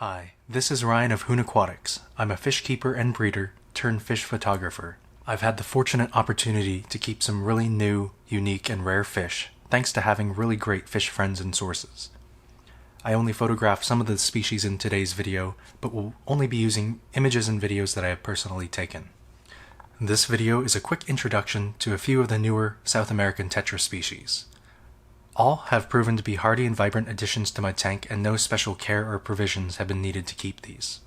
Hi, this is Ryan of Hoon Aquatics. I'm a fish keeper and breeder turned fish photographer. I've had the fortunate opportunity to keep some really new, unique, and rare fish thanks to having really great fish friends and sources. I only photograph some of the species in today's video, but will only be using images and videos that I have personally taken. This video is a quick introduction to a few of the newer South American Tetra species. All have proven to be hardy and vibrant additions to my tank, and no special care or provisions have been needed to keep these.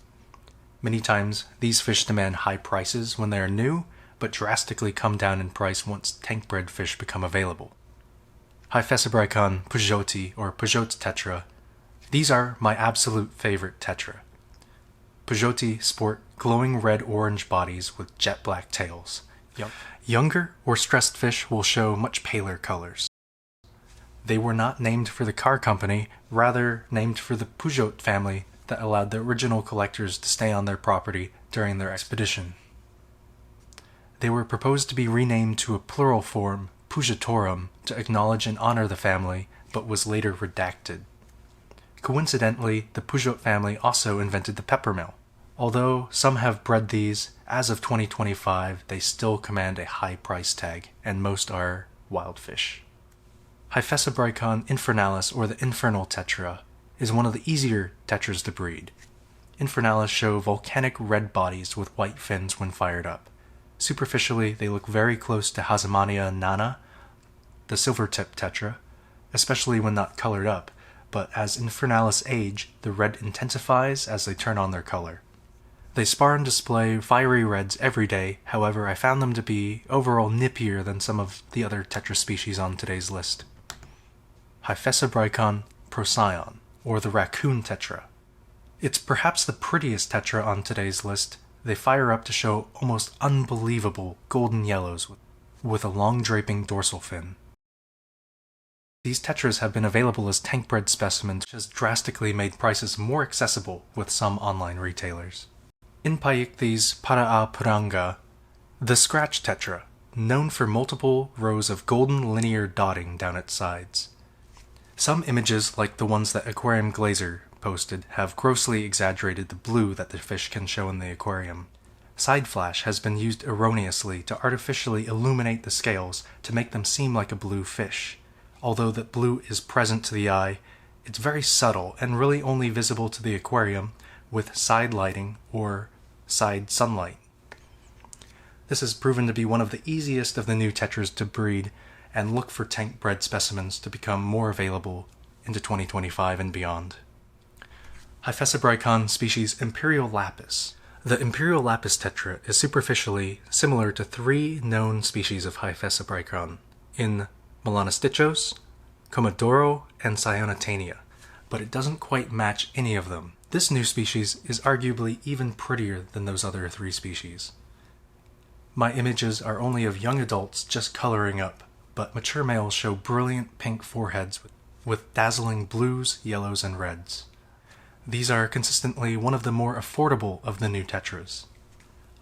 Many times, these fish demand high prices when they are new, but drastically come down in price once tank-bred fish become available. Hyphessobrycon, Peugeoti, or Peugeot Tetra. These are my absolute favorite Tetra. Peugeoti sport glowing red-orange bodies with jet black tails. Younger or stressed fish will show much paler colors. They were not named for the car company, rather named for the Peugeot family that allowed the original collectors to stay on their property during their expedition. They were proposed to be renamed to a plural form, Puattorum, to acknowledge and honor the family, but was later redacted. Coincidentally, the Peugeot family also invented the peppermill. Although some have bred these, as of 2025 they still command a high price tag, and most are wild fish. Hyphessobrycon Infernalis, or the Infernal Tetra, is one of the easier tetras to breed. Infernalis show volcanic red bodies with white fins when fired up. Superficially, they look very close to Hasamania nana, the silver-tip tetra, especially when not colored up, but as Infernalis age, the red intensifies as they turn on their color. They spar and display fiery reds every day, however I found them to be overall nippier than some of the other tetra species on today's list. Hyphessobrycon Procyon, or the Racoon Tetra. It's perhaps the prettiest tetra on today's list. They fire up to show almost unbelievable golden yellows with a long draping dorsal fin. These tetras have been available as tank-bred specimens, which has drastically made prices more accessible with some online retailers. Inpaichthys paraupiranga, the Scratch Tetra, known for multiple rows of golden linear dotting down its sides. Some images, like the ones that Aquarium Glazer posted, have grossly exaggerated the blue that the fish can show in the aquarium. Side flash has been used erroneously to artificially illuminate the scales to make them seem like a blue fish. Although that blue is present to the eye, it's very subtle and really only visible to the aquarium with side lighting or side sunlight. This has proven to be one of the easiest of the new tetras to breed, and look for tank-bred specimens to become more available into 2025 and beyond. Hyphessobrycon species Imperial Lapis. The Imperial Lapis tetra is superficially similar to three known species of Hyphessobrycon in Melanostichos, Comodoro, and Cyonotania, but it doesn't quite match any of them. This new species is arguably even prettier than those other three species. My images are only of young adults just coloring up, but mature males show brilliant pink foreheads with dazzling blues, yellows, and reds. These are consistently one of the more affordable of the new tetras.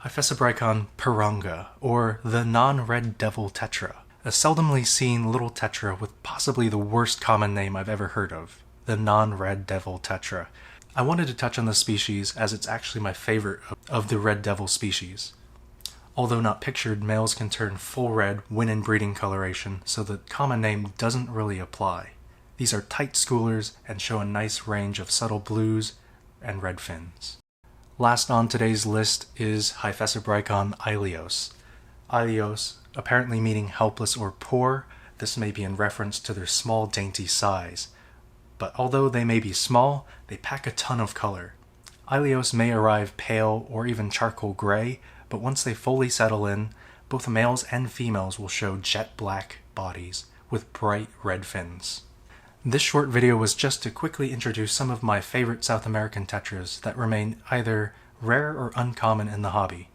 Hyphessobrycon Piranga, or the Non-Red Devil Tetra, a seldomly seen little tetra with possibly the worst common name I've ever heard of, the Non-Red Devil Tetra. I wanted to touch on this species as it's actually my favorite of the red devil species. Although not pictured, males can turn full red when in breeding coloration, so the common name doesn't really apply. These are tight schoolers and show a nice range of subtle blues and red fins. Last on today's list is Hyphessobrycon Eilyos. Eilyos, apparently meaning helpless or poor. This may be in reference to their small, dainty size. But although they may be small, they pack a ton of color. Eilyos may arrive pale or even charcoal gray, but once they fully settle in, both males and females will show jet black bodies with bright red fins. This short video was just to quickly introduce some of my favorite South American tetras that remain either rare or uncommon in the hobby.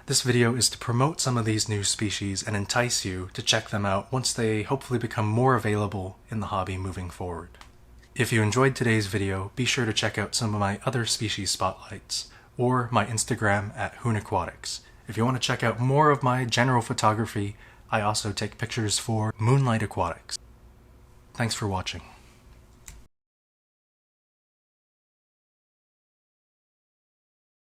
This video is to promote some of these new species and entice you to check them out once they hopefully become more available in the hobby moving forward. If you enjoyed today's video, be sure to check out some of my other species spotlights, or my Instagram at Hoon Aquatics. If you want to check out more of my general photography, I also take pictures for Moonlight Aquatics. Thanks for watching.